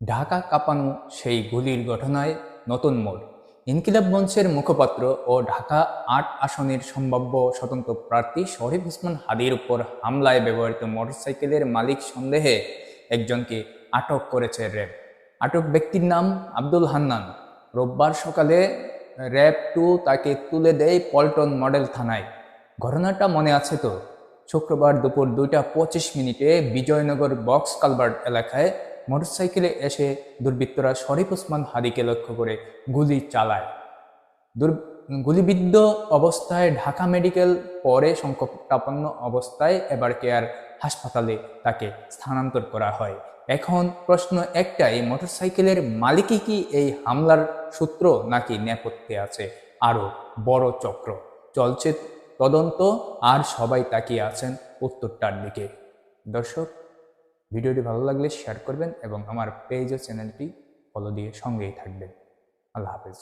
ঢাকা কাঁপানো সেই গুলির ঘটনায় নতুন মোড়। ইনকিলাব মঞ্চের মুখপাত্র ও ঢাকা ৮ আসনের সম্ভাব্য স্বতন্ত্র প্রার্থী শরীফ ওসমান হাদীর উপর হামলায় ব্যবহৃত মোটরসাইকেলের মালিক সন্দেহে একজনকে আটক করেছে র্যাব। আটক ব্যক্তির নাম আব্দুল হান্নান। রোববার সকালে র্যাব 2 তাকে তুলে দেয় পল্টন মডেল থানায়। ঘটনাটা মনে আছে তো? শুক্রবার দুপুর 2টা 25 মিনিটে বিজয়নগর বক্স কালভার্ট এলাকায় মোটরসাইকেলে এসে দুর্বৃত্তরা শরীফ ওসমান হাদীকে লক্ষ্য করে গুলি চালায়। গুলিবিদ্ধ অবস্থায় ঢাকা মেডিকেল, পরে সংকটাপন্ন অবস্থায় এবার কেয়ার হাসপাতালে তাকে স্থানান্তর করা হয়। এখন প্রশ্ন একটাই, মোটরসাইকেলের মালিকই কি এই হামলার সূত্র, নাকি নেপথ্যে আছে আরো বড় চক্র? চলছে তদন্ত, আর সবাই তাকিয়ে আছেন উত্তরটার দিকে। দর্শক, ভিডিওটি ভালো লাগলে শেয়ার করবেন এবং আমার পেজ ও চ্যানেলটি ফলো দিয়ে সঙ্গেই থাকবেন। আল্লাহ হাফেজ।